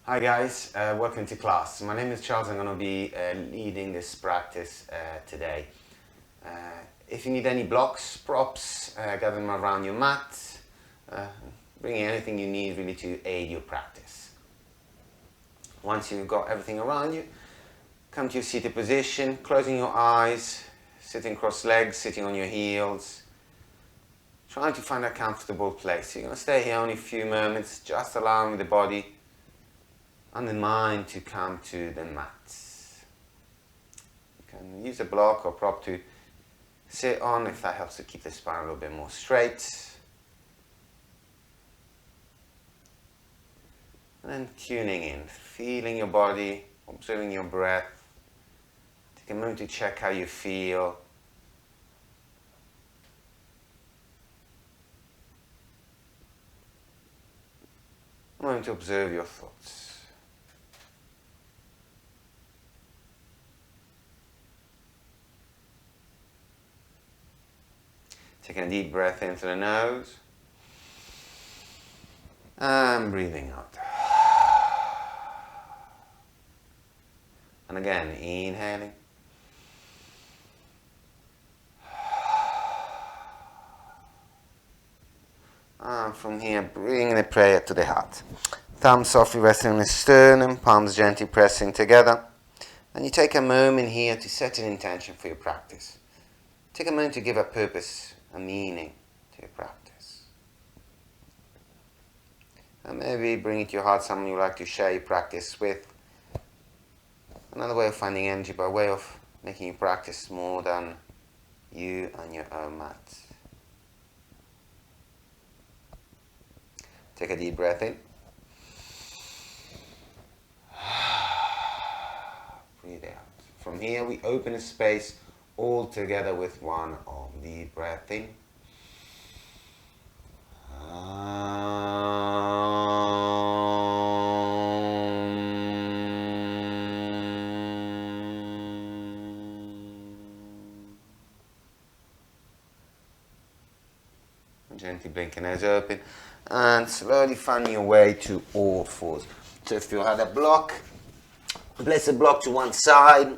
Hi guys, welcome to class. My name is Charles. I'm going to be leading this practice today. If you need any blocks, props, gather them around your mat. Bring anything you need really to aid your practice. Once you've got everything around you, come to your seated position, closing your eyes, sitting cross-legged, sitting on your heels. Trying to find a comfortable place. You're going to stay here only a few moments, just allowing the body and the mind to come to the mat. You can use a block or prop to sit on if that helps to keep the spine a little bit more straight. And then tuning in, feeling your body, observing your breath. Take a moment to check how you feel. A moment to observe your thoughts. Taking a deep breath in through the nose and breathing out. And again, inhaling. And from here, bring the prayer to the heart. Thumbs softly resting on the sternum, palms gently pressing together. And you take a moment here to set an intention for your practice. Take a moment to give a purpose, a meaning to your practice. And maybe bring it to your heart someone you like to share your practice with. Another way of finding energy by way of making your practice more than you and your own mat. Take a deep breath in. Breathe out. From here we open a space all together with one arm. Deep breath in. Gently blink your nose open and slowly find your way to all fours. So if you had a block, place the block to one side,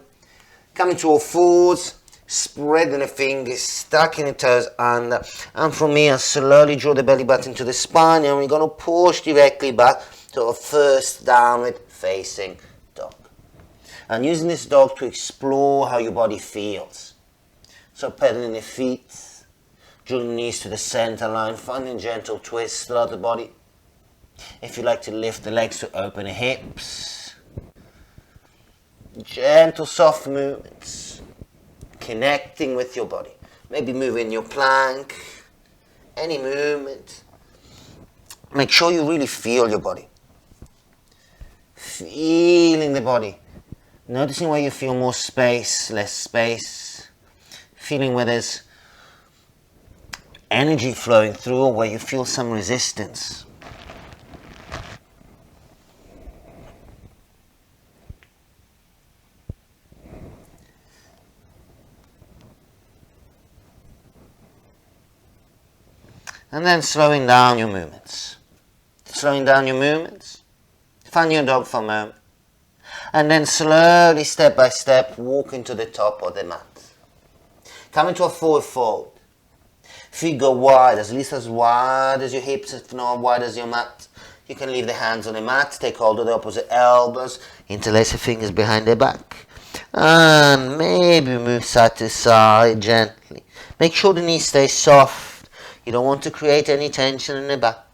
come into all fours, spreading the fingers, stacking the toes under, and from here slowly draw the belly button to the spine, and we're going to push directly back to our first downward facing dog. And using this dog to explore how your body feels. So pedaling the feet, drawing the knees to the center line, finding gentle twists throughout the body. If you like to lift the legs to open the hips, gentle soft movements, connecting with your body. Maybe moving your plank, any movement. Make sure you really feel your body. Feeling the body. Noticing where you feel more space, less space. Feeling where there's energy flowing through or where you feel some resistance. And then slowing down your movements. Slowing down your movements. Find your dog for a moment. And then slowly, step by step, walk into the top of the mat. Come into a forward fold. Feet go wide, at least as wide as your hips, if not wide as your mat. You can leave the hands on the mat, take hold of the opposite elbows, interlace the fingers behind the back. And maybe move side to side gently. Make sure the knees stay soft. You don't want to create any tension in the back.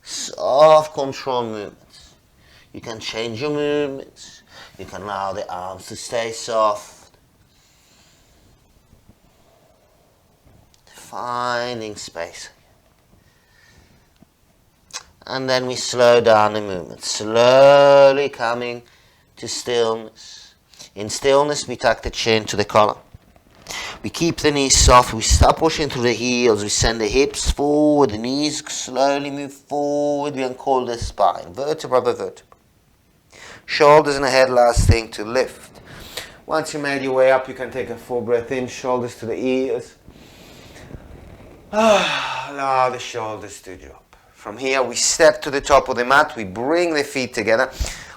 Soft control movements. You can change your movements. You can allow the arms to stay soft. Finding space. And then we slow down the movement. Slowly coming to stillness. In stillness we tuck the chin to the collar. We keep the knees soft, we stop pushing through the heels, we send the hips forward, the knees slowly move forward, we uncoil the spine, vertebra by vertebra. Shoulders and the head, last thing to lift. Once you made your way up, you can take a full breath in, shoulders to the ears. Allow the shoulders to drop. From here, we step to the top of the mat. We bring the feet together.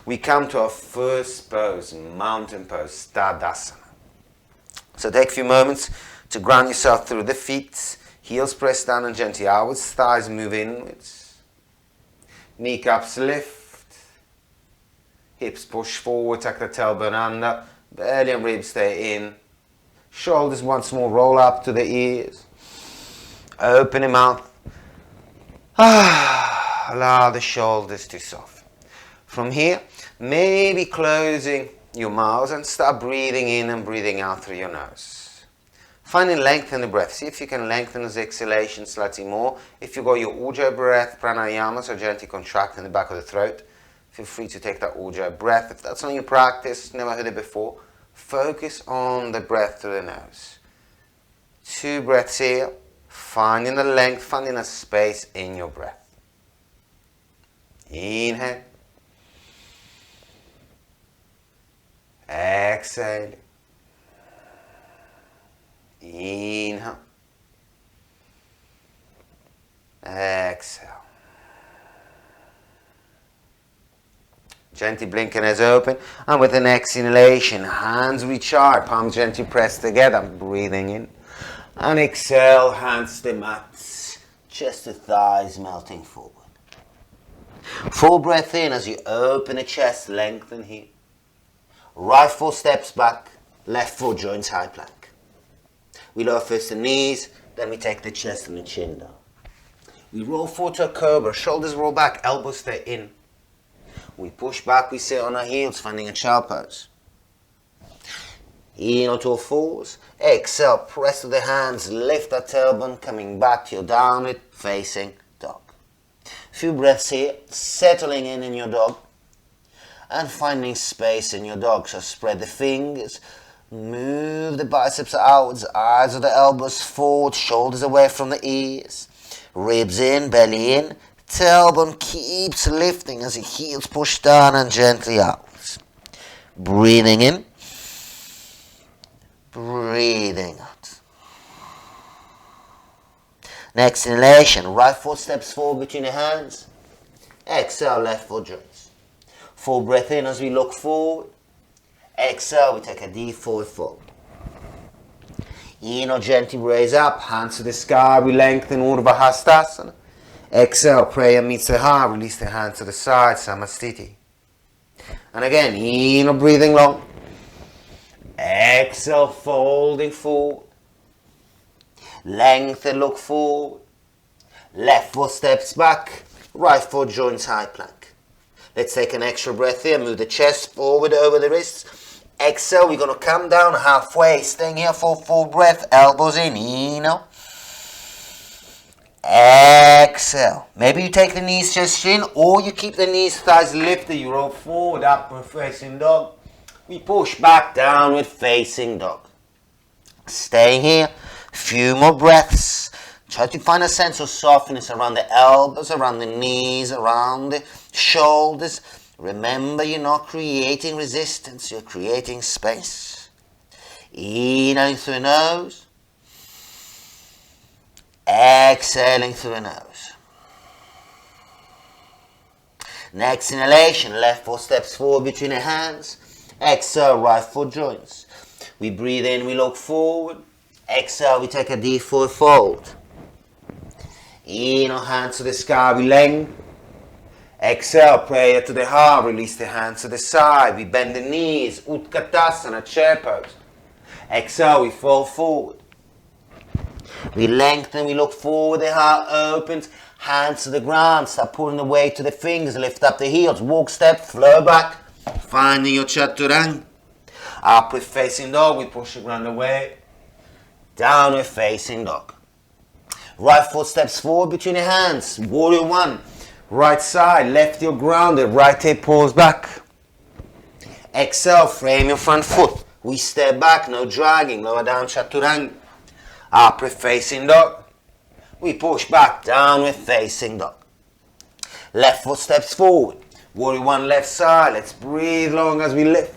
We come to our first pose, mountain pose, Tadasana. So take a few moments to ground yourself through the feet. Heels press down and gently outwards. Thighs move inwards. Kneecaps lift. Hips push forward, tuck the tailbone under. Belly and ribs stay in. Shoulders once more roll up to the ears. Open the mouth. Allow the shoulders to soften. From here, maybe closing your mouth and start breathing in and breathing out through your nose. Finding length in the breath. See if you can lengthen the exhalation slightly more. If you got your Ujjayi breath, pranayama, so gently contract in the back of the throat, feel free to take that Ujjayi breath. If that's not your practice, never heard it before, focus on the breath through the nose. 2 breaths here. Finding the length, finding a space in your breath. Inhale. Exhale. Inhale. Exhale. Gently blinking eyes open, and with an exhalation, hands reach out, palms gently press together, breathing in. And exhale, hands to the mat, chest to thighs melting forward. Full breath in as you open the chest, lengthen here. Right foot steps back, left foot joins high plank. We lower first the knees, then we take the chest and the chin down. We roll forward to a cobra, shoulders roll back, elbows stay in. We push back, we sit on our heels, finding a child pose. In onto all fours. Exhale, press to the hands, lift that tailbone, coming back to your downward facing dog. Few breaths here, settling in your dog and finding space in your dog. So spread the fingers, move the biceps outwards, eyes of the elbows forward, shoulders away from the ears, ribs in, belly in, tailbone keeps lifting as your heels push down and gently outwards. Breathing in. Breathing out. Next inhalation, right foot steps forward between the hands. Exhale, left foot joins. Full breath in as we look forward. Exhale, we take a deep forward fold. Inhale, gently raise up, hands to the sky, we lengthen Urdhva Hastasana. Exhale, prayer meets the heart, release the hands to the side, Samastiti. And again, inhale, breathing long. Exhale, folding forward. Lengthen, look forward. Left foot steps back. Right foot joins high plank. Let's take an extra breath here. Move the chest forward over the wrists. Exhale, we're going to come down halfway. Staying here for full breath. Elbows in. Inhale. Exhale. Maybe you take the knees just in, or you keep the knees, thighs lifted. You roll forward, upward facing dog. We push back, downward facing dog. Stay here. Few more breaths. Try to find a sense of softness around the elbows, around the knees, around the shoulders. Remember, you're not creating resistance. You're creating space. Inhaling through the nose. Exhaling through the nose. Next inhalation, left foot steps forward between the hands. Exhale, right foot joins. We breathe in, we look forward. Exhale, we take a deep forward fold. Inhale, hands to the sky, we lengthen. Exhale, prayer to the heart, release the hands to the side. We bend the knees, Utkatasana, chair pose. Exhale, we fall forward. We lengthen, we look forward, the heart opens. Hands to the ground, start pulling the weight to the fingers, lift up the heels, walk step, flow back. Finding your chaturanga. Upward facing dog, we push the ground away. Downward facing dog. Right foot steps forward between the hands. Warrior one. Right side, left heel grounded, right hip pulls back. Exhale, frame your front foot. We step back, no dragging, lower down chaturanga. Upward facing dog. We push back, downward facing dog. Left foot steps forward. Warrior one, left side. Let's breathe long as we lift.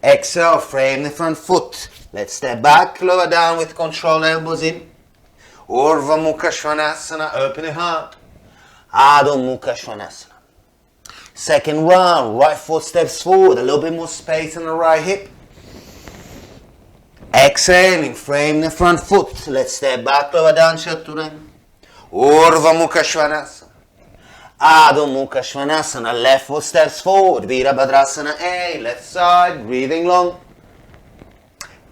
Exhale, frame the front foot. Let's step back, lower down with control, elbows in. Urdhva Mukha Svanasana, open the heart. Adho Mukha Svanasana. Second round, right foot steps forward, a little bit more space on the right hip. Exhaling, frame the front foot. Let's step back, lower down, Chaturanga. Urdhva Mukha Svanasana. Adho Mukha Svanasana, left foot steps forward. Virabhadrasana A, left side, breathing long.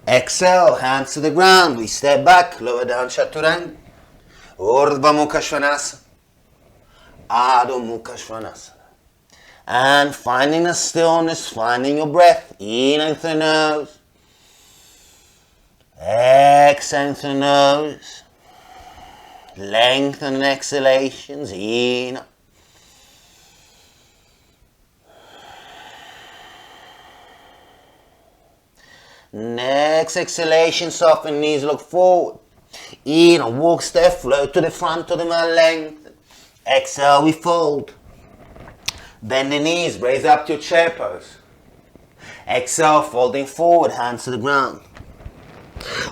Exhale, hands to the ground. We step back, lower down, Chaturanga. Urdhva Mukha Svanasana. Adho Mukha Svanasana. And finding the stillness, finding your breath. In through the nose. Exhale through the nose. Lengthen exhalations. In. Next exhalation, soften knees, look forward. In, walk, step, float to the front, to the middle, lengthen. Exhale, we fold. Bend the knees, raise up to your chair pose. Exhale, folding forward, hands to the ground.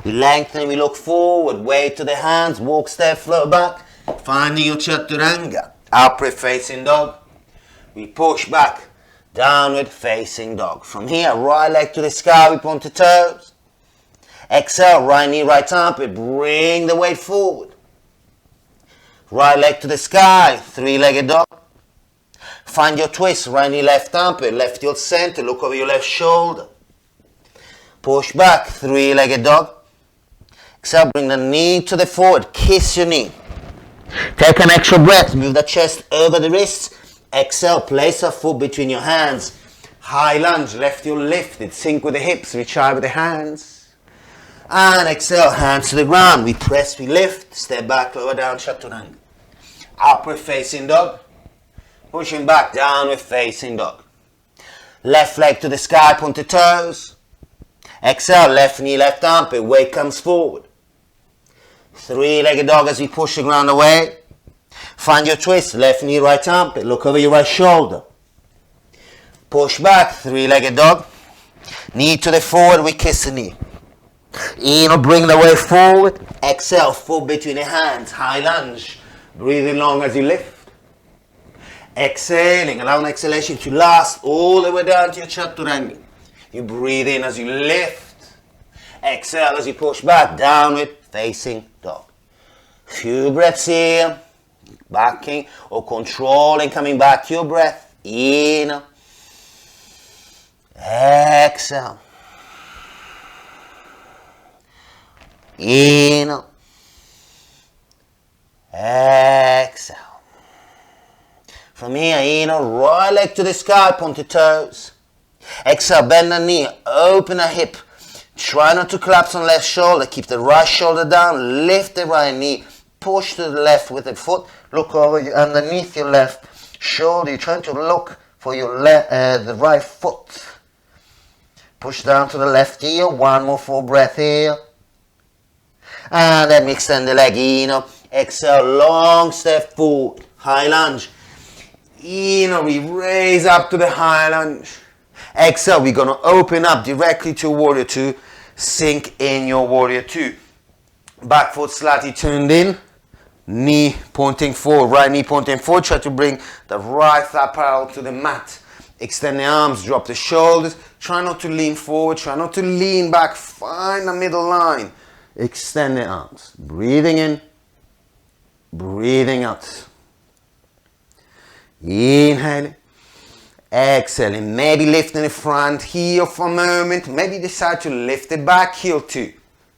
We lengthen, we look forward, weight to the hands, walk, step, float back. Finding your Chaturanga, upward facing dog. We push back, downward facing dog. From here, right leg to the sky, we point the toes. Exhale, right knee, right armpit, bring the weight forward. Right leg to the sky, three-legged dog. Find your twist, right knee, left armpit, left heel center, look over your left shoulder. Push back, three-legged dog. Exhale, bring the knee to the forward, kiss your knee. Take an extra breath, move the chest over the wrists. Exhale, place a foot between your hands. High lunge, left heel lifted, sink with the hips, reach high with the hands. And exhale, hands to the ground. We press, we lift, step back, lower down, Chaturanga. Upward facing dog. Pushing back, downward facing dog. Left leg to the sky, point the toes. Exhale, left knee, left armpit, weight comes forward. Three-legged dog as we push the ground away. Find your twist, left knee, right armpit, look over your right shoulder. Push back, three-legged dog. Knee to the forward, we kiss the knee. In, bring the weight forward. Exhale, foot between the hands, high lunge. Breathing long as you lift. Exhaling, allow an exhalation to last all the way down to your Chaturanga. You breathe in as you lift. Exhale as you push back, downward facing dog. Few breaths here. Backing or controlling, coming back to your breath. In. Exhale. In. Exhale. From here, in, right leg to the sky, point the toes. Exhale, bend the knee, open the hip. Try not to collapse on left shoulder. Keep the right shoulder down, lift the right knee. Push to the left with the foot. Look over underneath your left shoulder. You're trying to look for your the right foot. Push down to the left heel. One more full breath here. And then we extend the leg in. Exhale, long step forward. High lunge. In, we raise up to the high lunge. Exhale, we're going to open up directly to Warrior 2. Sink in your Warrior 2. Back foot slightly turned in. Knee pointing forward, right knee pointing forward. Try to bring the right thigh parallel to the mat. Extend the arms, drop the shoulders. Try not to lean forward, try not to lean back. Find the middle line. Extend the arms. Breathing in, breathing out. Inhaling, exhaling. Maybe lifting the front heel for a moment. Maybe decide to lift the back heel too.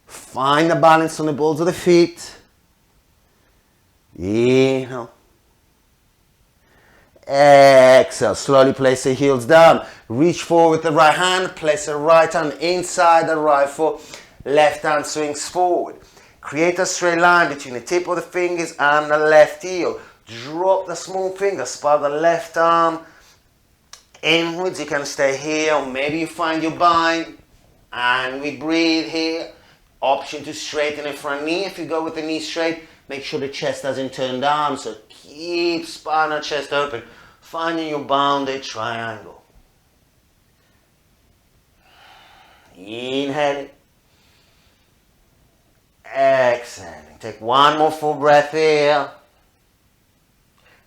Find the balance on the balls of the feet. Inhale. Exhale. Slowly place the heels down. Reach forward with the right hand. Place the right hand inside the right foot. Left hand swings forward. Create a straight line between the tip of the fingers and the left heel. Drop the small finger. Spread the left arm inwards. You can stay here, or maybe you find your bind. And we breathe here. Option to straighten the front knee. If you go with the knee straight, make sure the chest doesn't turn down. So keep spine and chest open. Finding your bounded triangle. Inhaling. Exhaling. Take one more full breath here.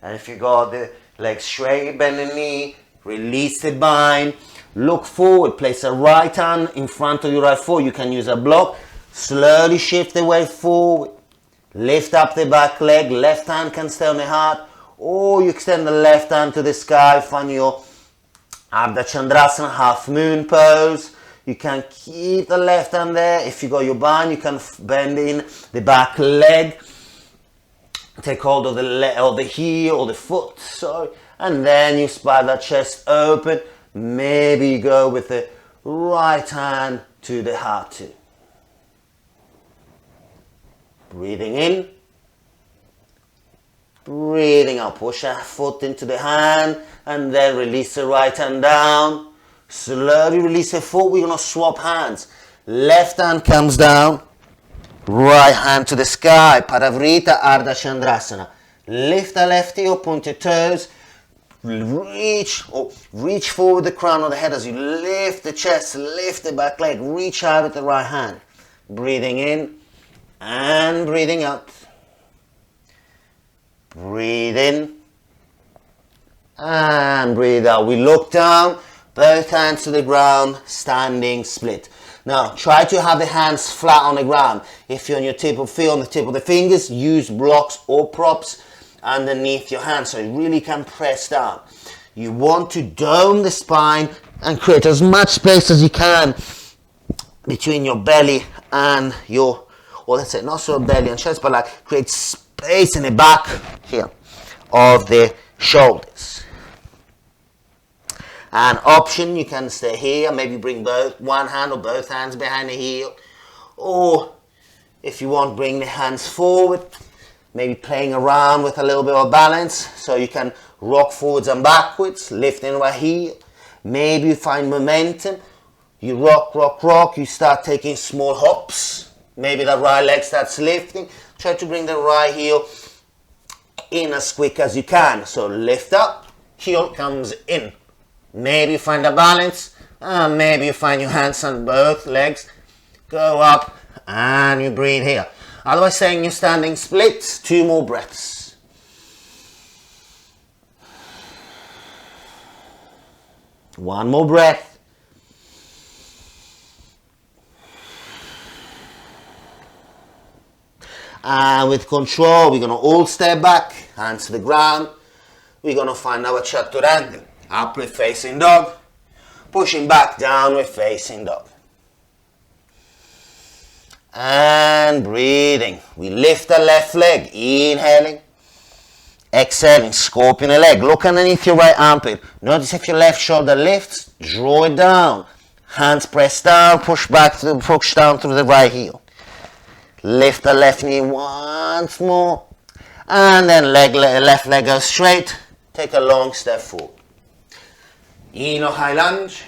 And if you got the legs straight, bend the knee, release the bind, look forward, place a right hand in front of your right foot. You can use a block, slowly shift the weight forward, lift up the back leg, left hand can stay on the heart, or you extend the left hand to the sky, find your Ardha Chandrasana, half moon pose. You can keep the left hand there. If you got your bind, you can bend in the back leg, take hold of the heel or the foot, sorry, and then you spiral that chest open. Maybe you go with the right hand to the heart too. Breathing in, breathing out. Push that foot into the hand and then release the right hand down. Slowly release the foot. We're going to swap hands. Left hand comes down, right hand to the sky. Parivrtta Ardha Chandrasana. Lift the left heel, point your toes. Reach forward the crown of the head as you lift the chest, lift the back leg, reach out with the right hand. Breathing in and breathing out. Breathe in and breathe out. We look down, both hands to the ground, standing split. Now try to have the hands flat on the ground. If you're on your tip of feet, on the tip of the fingers, use blocks or props underneath your hands so you really can press down. You want to dome the spine and create as much space as you can between your belly and your, or let's say not so belly and chest, but like create space in the back here of the shoulders. An option, you can stay here, maybe bring both one hand or both hands behind the heel, or if you want, bring the hands forward, maybe playing around with a little bit of balance, so you can rock forwards and backwards, lifting right heel. Maybe you find momentum, you rock, you start taking small hops. Maybe the right leg starts lifting. Try to bring the right heel in as quick as you can. So lift up, heel comes in. Maybe you find a balance, maybe you find your hands on both legs, go up and you breathe here. Otherwise, saying you're standing split, 2 more breaths. One more breath. And with control, we're going to all step back, hands to the ground. We're going to find our chaturanga. Upward facing dog. Pushing back, downward facing dog. And breathing. We lift the left leg, inhaling. Exhaling, scorpion the leg. Look underneath your right armpit. Notice if your left shoulder lifts, draw it down. Hands press down, push down through the right heel. Lift the left knee once more. And then left leg goes straight. Take a long step forward. Inhale, high lunge.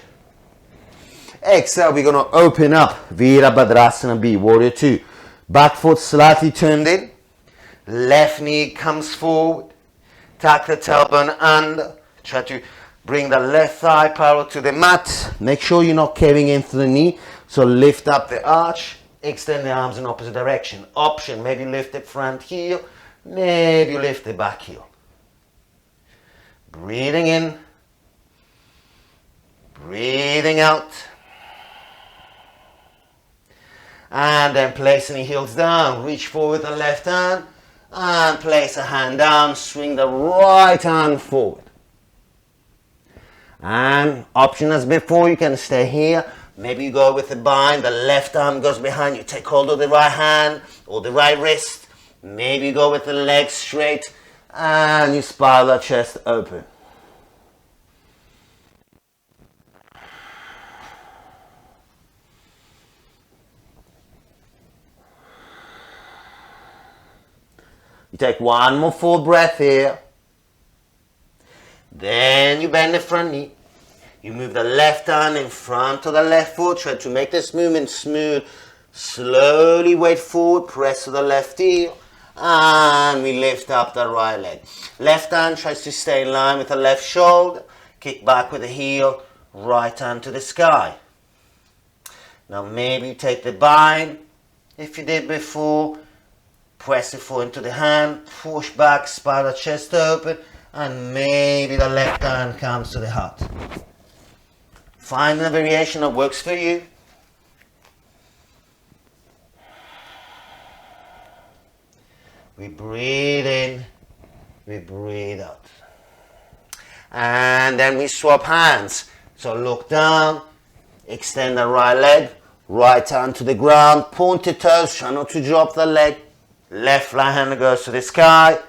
Exhale, we're going to open up. Virabhadrasana B, warrior 2. Back foot slightly turned in. Left knee comes forward. Tuck the tailbone under. Try to bring the left thigh parallel to the mat. Make sure you're not caving into the knee. So lift up the arch. Extend the arms in opposite direction. Option, maybe lift the front heel. Maybe lift the back heel. Breathing in. Breathing out. And then placing the heels down. Reach forward with the left hand. And place a hand down. Swing the right hand forward. And option as before, you can stay here. Maybe you go with the bind. The left arm goes behind. You take hold of the right hand or the right wrist. Maybe you go with the legs straight. And you spiral the chest open. You take one more full breath here. Then you bend the front knee. You move the left hand in front of the left foot. Try to make this movement smooth. Slowly weight forward. Press to the left heel. And we lift up the right leg. Left hand tries to stay in line with the left shoulder. Kick back with the heel. Right hand to the sky. Now maybe you take the bind. If you did before. Press the foot into the hand, push back, spiral the chest open, and maybe the left hand comes to the heart. Find a variation that works for you. We breathe in, we breathe out. And then we swap hands. So look down, extend the right leg, right hand to the ground, pointed toes, try not to drop the leg. Left right hand goes to the sky,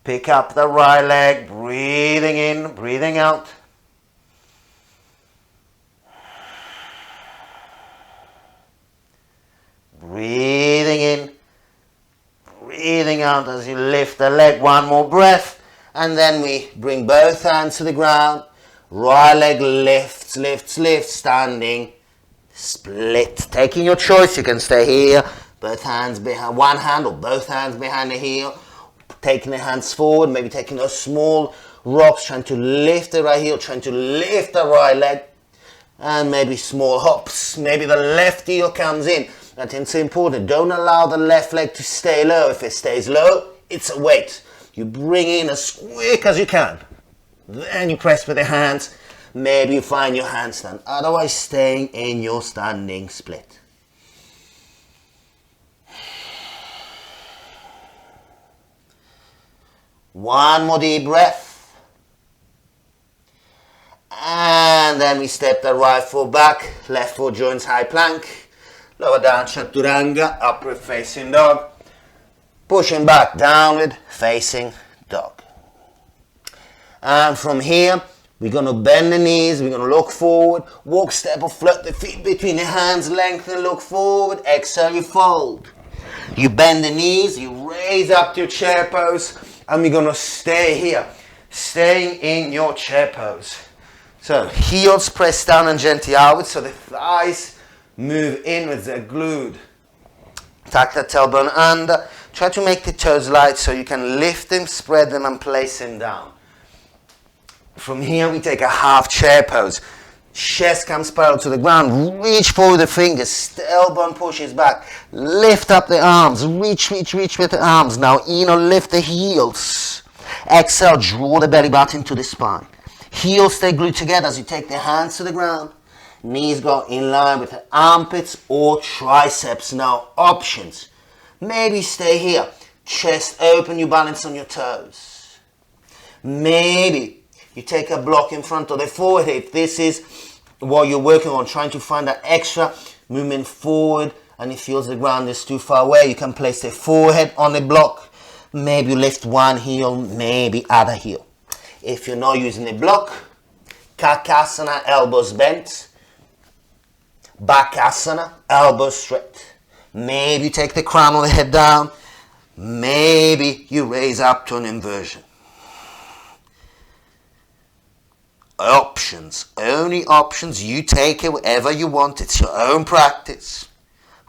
pick up the right leg, breathing in, breathing out. Breathing in, breathing out as you lift the leg. One more breath, and then we bring both hands to the ground. Right leg lifts, lifts, lifts, standing, split. Taking your choice, you can stay here, both hands behind, one hand or both hands behind the heel. Taking the hands forward, maybe taking those small rocks, trying to lift the right heel, trying to lift the right leg. And maybe small hops, maybe the left heel comes in. I think it's important, don't allow the left leg to stay low. If it stays low, it's a weight. You bring in as quick as you can. Then you press with the hands. Maybe you find your handstand. Otherwise, staying in your standing split. One more deep breath. And then we step the right foot back. Left foot joins high plank. Lower down, chaturanga, upward facing dog. Pushing back, downward facing dog. And from here, we're going to bend the knees, we're going to look forward, walk, step or float the feet between the hands, lengthen, look forward, exhale, you fold. You bend the knees, you raise up to your chair pose, and we're going to stay here, staying in your chair pose. So, heels press down and gently outward, so the thighs move inwards, they're glued. Tuck the tailbone under, try to make the toes light so you can lift them, spread them and place them down. From here we take a half chair pose. Chest comes parallel to the ground, reach forward the fingers, tailbone pushes back, lift up the arms, reach with the arms. Now lift the heels. Exhale, draw the belly button to the spine. Heels stay glued together as you take the hands to the ground. Knees go in line with the armpits or triceps. Now options. Maybe stay here. Chest open, you balance on your toes. Maybe you take a block in front of the forehead. If this is what you're working on, trying to find that extra movement forward and it feels the ground is too far away, you can place the forehead on the block. Maybe you lift one heel, maybe other heel. If you're not using the block, Bakasana, elbows bent. Bakasana, elbows straight. Maybe you take the crown of the head down. Maybe you raise up to an inversion. Options, only options. You take it wherever you want. It's your own practice.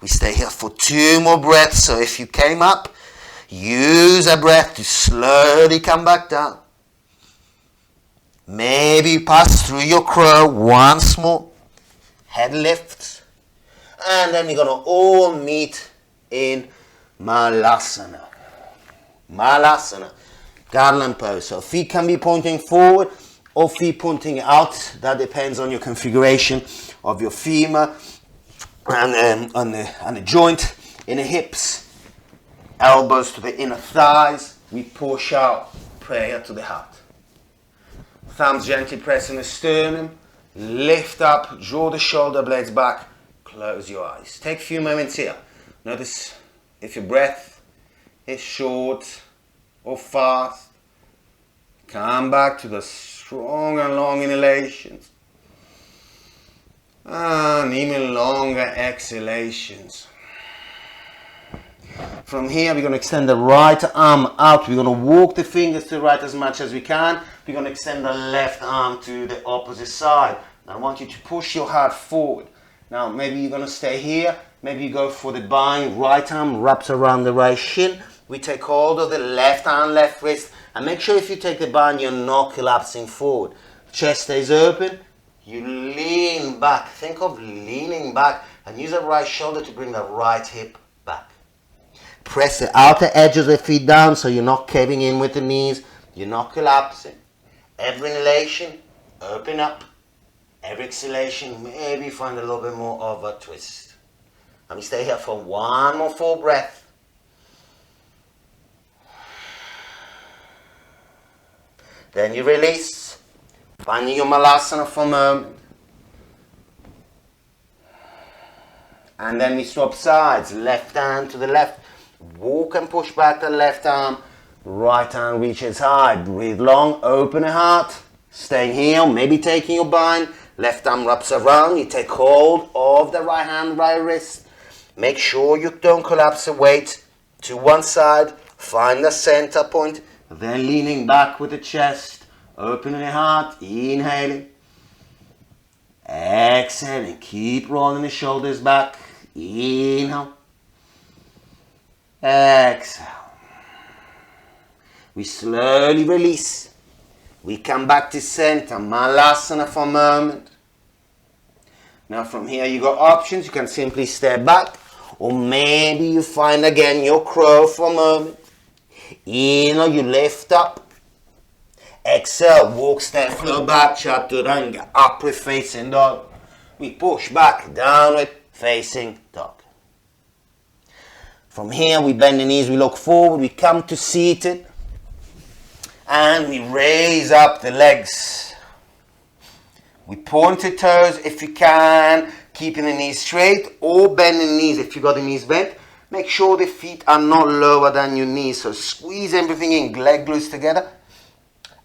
We stay here for 2 more breaths. So if you came up, use a breath to slowly come back down. Maybe you pass through your crow once more. Head lifts. And then we're going to all meet in Malasana. Malasana. Garland pose. So feet can be pointing forward or feet pointing out. That depends on your configuration of your femur and on the joint in the hips. Elbows to the inner thighs. We push out, prayer to the heart. Thumbs gently pressing the sternum. Lift up, draw the shoulder blades back. Close your eyes. Take a few moments here. Notice if your breath is short or fast. Come back to the strong and long inhalations. And even longer exhalations. From here, we're going to extend the right arm out. We're going to walk the fingers to the right as much as we can. We're going to extend the left arm to the opposite side. I want you to push your heart forward. Now, maybe you're going to stay here. Maybe you go for the bind. Right arm wraps around the right shin. We take hold of the left arm, left wrist. And make sure if you take the bind, you're not collapsing forward. Chest stays open. You lean back. Think of leaning back. And use the right shoulder to bring the right hip back. Press the outer edges of the feet down so you're not caving in with the knees. You're not collapsing. Every inhalation, open up. Every exhalation, maybe find a little bit more of a twist. Let me stay here for one more full breath. Then you release, finding your Malasana for a moment. And then we swap sides, left hand to the left. Walk and push back the left arm. Right hand reaches high. Breathe long, open the heart. Staying here, maybe taking your bind. Left arm wraps around. You take hold of the right hand, right wrist. Make sure you don't collapse the weight to one side. Find the center point. Then leaning back with the chest. Opening the heart. Inhaling. Exhaling. Keep rolling the shoulders back. Inhale. Exhale. We slowly release. We come back to center. Malasana for a moment. Now from here you got options. You can simply step back. Or maybe you find again your crow for a moment. Inhale, you lift up. Exhale, walk, step, flow back, chaturanga. Upward facing dog. We push back, downward facing dog. From here we bend the knees, we look forward, we come to seated. And we raise up the legs. We point the toes if you can, keeping the knees straight, or bend the knees if you got the knees bent. Make sure the feet are not lower than your knees. So squeeze everything in, leg glutes together.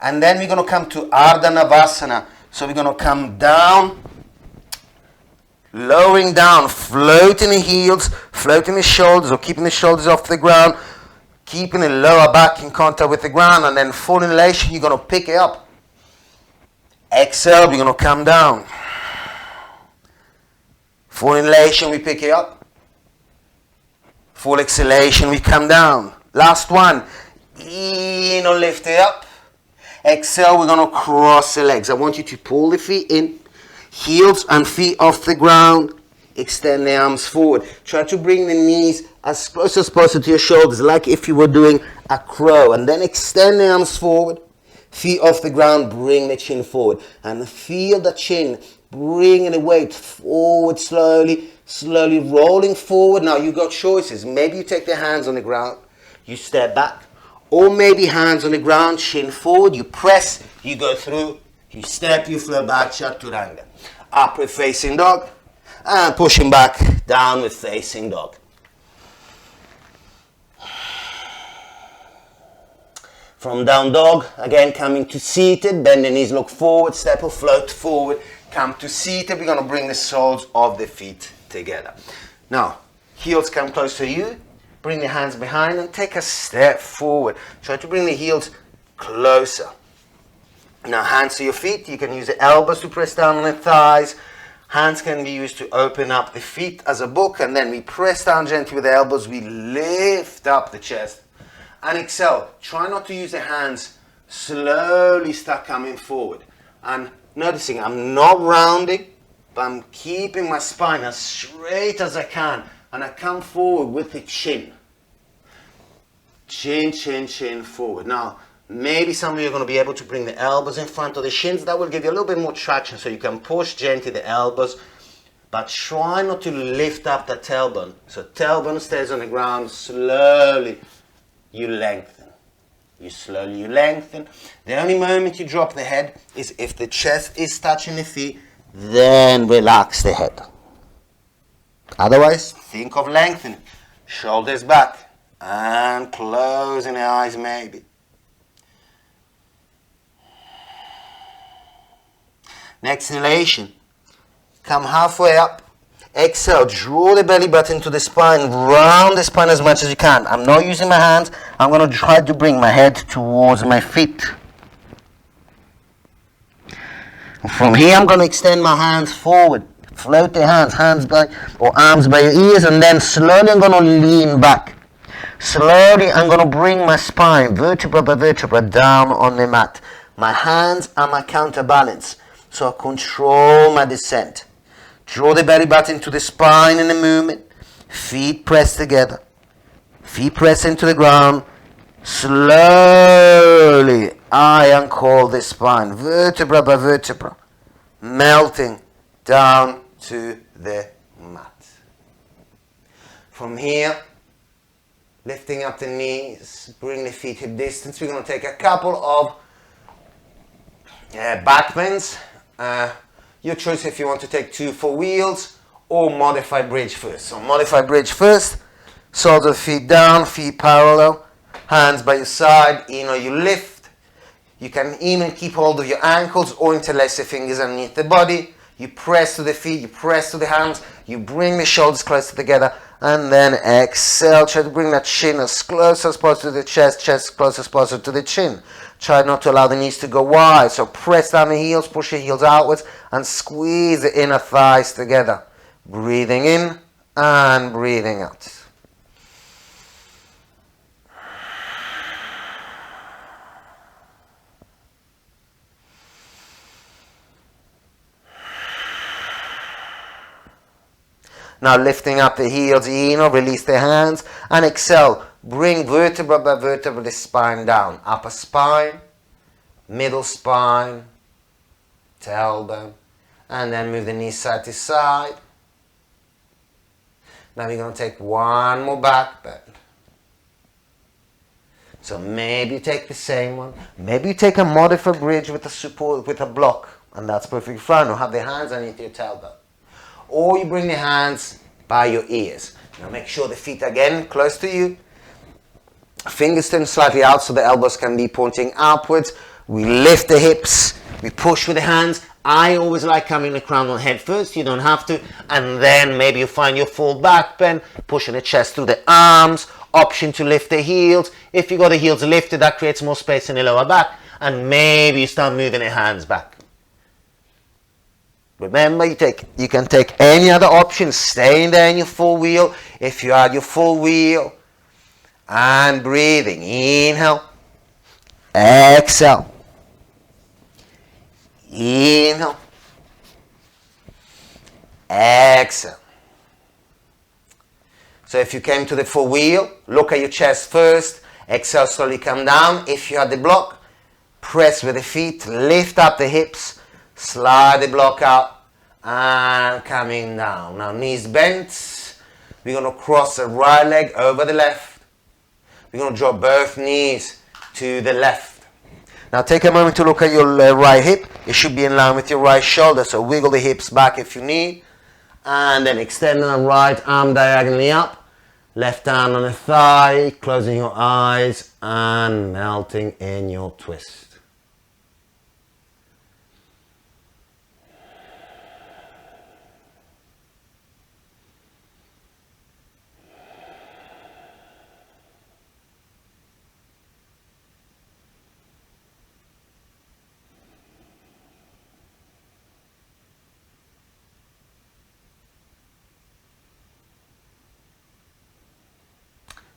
And then we're going to come to Ardha Navasana. So we're going to come down, lowering down, floating the heels, floating the shoulders, or keeping the shoulders off the ground. Keeping the lower back in contact with the ground, and then full inhalation, you're going to pick it up. Exhale, we're going to come down. Full inhalation, we pick it up. Full exhalation, we come down. Last one. Inhale, lift it up. Exhale, we're going to cross the legs. I want you to pull the feet in. Heels and feet off the ground. Extend the arms forward. Try to bring the knees as close as possible to your shoulders, like if you were doing a crow. And then extend the arms forward. Feet off the ground, bring the chin forward. And feel the chin, bringing the weight forward slowly, slowly rolling forward. Now you got choices. Maybe you take the hands on the ground, you step back. Or maybe hands on the ground, chin forward, you press, you go through, you step, you flow back, chaturanga. Upward facing dog. And pushing back, downward facing dog. From down dog, again coming to seated, bend the knees, look forward, step or float forward, come to seated. We're going to bring the soles of the feet together. Now, heels come close to you, bring the hands behind and take a step forward. Try to bring the heels closer. Now, hands to your feet, you can use the elbows to press down on the thighs. Hands can be used to open up the feet as a book, and then we press down gently with the elbows. We lift up the chest and exhale. Try not to use the hands. Slowly start coming forward and noticing I'm not rounding, but I'm keeping my spine as straight as I can, and I come forward with the chin. Chin, chin, chin forward. Now, maybe some of you are going to be able to bring the elbows in front of the shins. That will give you a little bit more traction, so you can push gently the elbows, but try not to lift up the tailbone. So tailbone stays on the ground. Slowly you lengthen. You lengthen. The only moment you drop the head is if the chest is touching the feet, then relax the head. Otherwise, think of lengthening. Shoulders back and closing the eyes maybe. Next inhalation, come halfway up. Exhale, draw the belly button to the spine, round the spine as much as you can. I'm not using my hands. I'm going to try to bring my head towards my feet. From here, I'm going to extend my hands forward. Float the hands by, or arms by your ears, and then slowly I'm going to lean back. Slowly, I'm going to bring my spine, vertebra by vertebra, down on the mat. My hands are my counterbalance, so I control my descent. Draw the belly button to the spine in the movement. Feet press together. Feet press into the ground. Slowly I uncurl the spine, vertebra by vertebra, melting down to the mat. From here, lifting up the knees, bring the feet hip distance. We're going to take a couple of back bends. Your choice if you want to take 2 4 wheels or modified bridge first. So modified bridge first, soles of the feet down, feet parallel, hands by your side, you lift. You can even keep hold of your ankles or interlace your fingers underneath the body. You press to the feet, you press to the hands, you bring the shoulders closer together, and then exhale. Try to bring that chin as close as possible to the chest, chest close as possible to the chin. Try not to allow the knees to go wide. So press down the heels, push your heels outwards, and squeeze the inner thighs together. Breathing in and breathing out. Now lifting up the heels, release the hands, and exhale. Bring vertebra by vertebra the spine down. Upper spine, middle spine, tailbone, and then move the knees side to side. Now we're going to take one more back bend. So maybe you take the same one. Maybe you take a modified bridge with a support, with a block, and that's perfectly fine. Or have the hands underneath your tailbone. Or you bring the hands by your ears. Now make sure the feet again close to you. Fingers turn slightly out so the elbows can be pointing upwards. We lift the hips. We push with the hands. I always like coming the crown on head first. You don't have to. And then maybe you find your full back bend. Pushing the chest through the arms. Option to lift the heels. If you got the heels lifted, that creates more space in the lower back. And maybe you start moving the hands back. Remember, you can take any other option, staying there in your full wheel. If you are your full wheel, and breathing, inhale, exhale, inhale, exhale. So if you came to the full wheel, look at your chest first, exhale, slowly come down. If you have the block, press with the feet, lift up the hips, slide the block out, and coming down. Now knees bent. We're going to cross the right leg over the left. We're going to draw both knees to the left. Now take a moment to look at your right hip. It should be in line with your right shoulder, so wiggle the hips back if you need. And then extend the right arm diagonally up. Left hand on the thigh, closing your eyes and melting in your twist.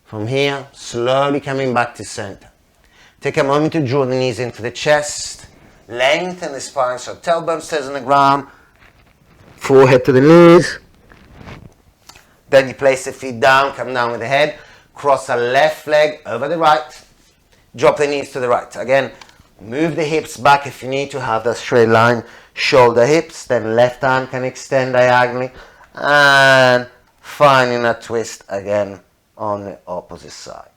From here, slowly coming back to center. Take a moment to draw the knees into the chest. Lengthen the spine so tailbone stays on the ground. Forehead to the knees. Then you place the feet down, come down with the head. Cross the left leg over the right. Drop the knees to the right. Again, move the hips back if you need to have that straight line. Shoulder hips. Then left hand can extend diagonally. And finding a twist again on the opposite side.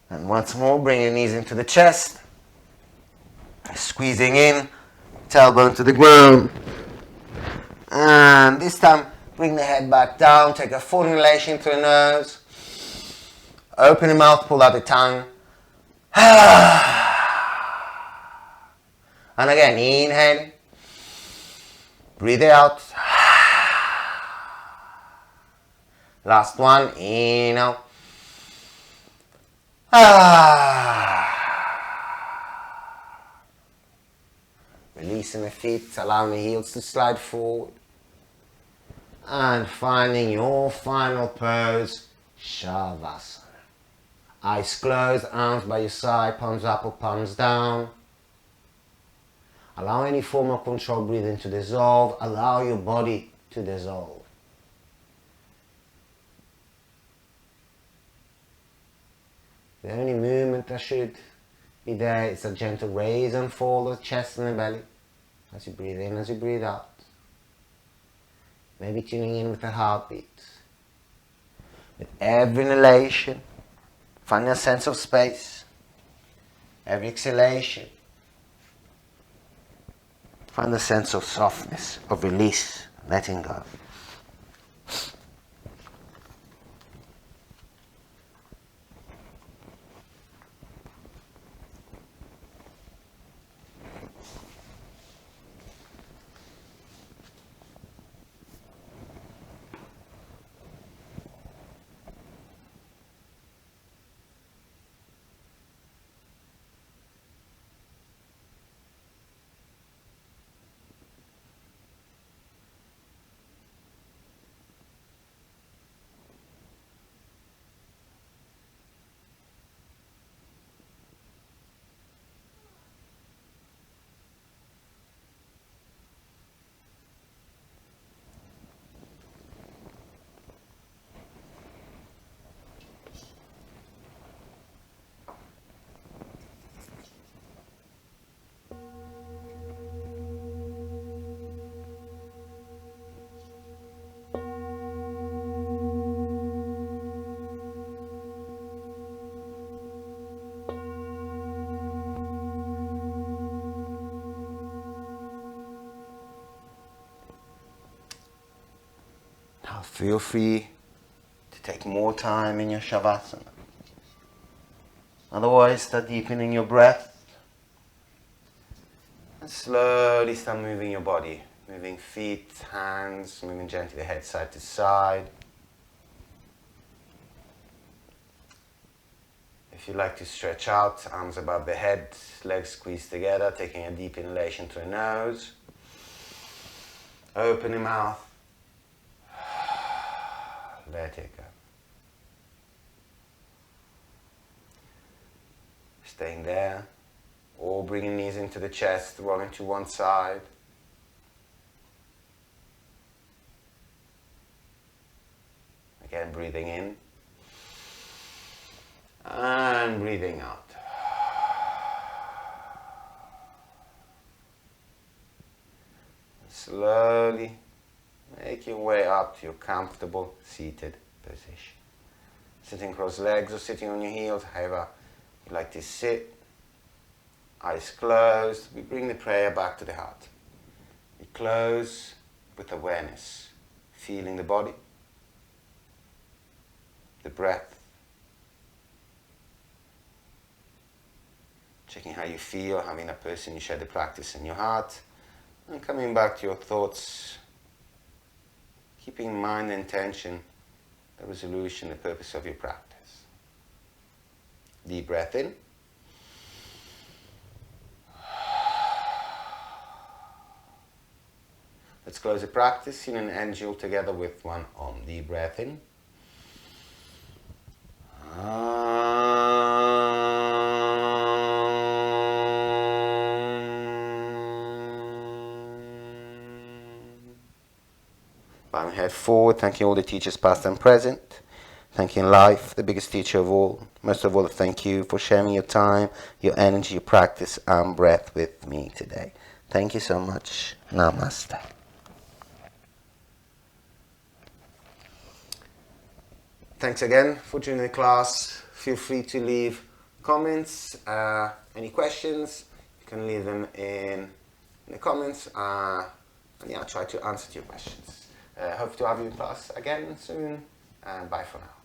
And once more, bring your knees into the chest. Squeezing in, tailbone to the ground. And this time, bring the head back down. Take a full inhalation through the nose. Open the mouth, pull out the tongue. And again, inhale. Breathe out. Last one, in, out. Ah. Releasing the feet, allowing the heels to slide forward. And finding your final pose, Shavasana. Eyes closed, arms by your side, palms up or palms down. Allow any form of control breathing to dissolve. Allow your body to dissolve. The only movement that should be there is a gentle raise and fall of the chest and the belly as you breathe in, as you breathe out. Maybe tuning in with the heartbeat. With every inhalation, find a sense of space. Every exhalation, find a sense of softness, of release, letting go. Now feel free to take more time in your Shavasana. Otherwise, start deepening your breath. And slowly start moving your body. Moving feet, hands, moving gently the head side to side. If you like to stretch out, arms above the head, legs squeezed together, taking a deep inhalation through the nose. Open the mouth. Let it go. Staying there, or bringing knees into the chest, rolling to one side. Again, breathing in and breathing out. Slowly make your way up to your comfortable seated position. Sitting cross legs or sitting on your heels, however you like to sit. Eyes closed. We bring the prayer back to the heart. We close with awareness, feeling the body, the breath, checking how you feel, having a person you share the practice in your heart, and coming back to your thoughts, keeping in mind the intention, the resolution, the purpose of your practice. Deep breath in. Let's close the practice in an angel together with one Om. Deep breath in. Bowing head forward, thanking all the teachers past and present. Thanking life, the biggest teacher of all. Most of all, thank you for sharing your time, your energy, your practice, and breath with me today. Thank you so much. Namaste. Thanks again for joining the class. Feel free to leave comments, any questions. You can leave them in the comments. And yeah, I'll try to answer your questions. Hope to have you in class again soon. And bye for now.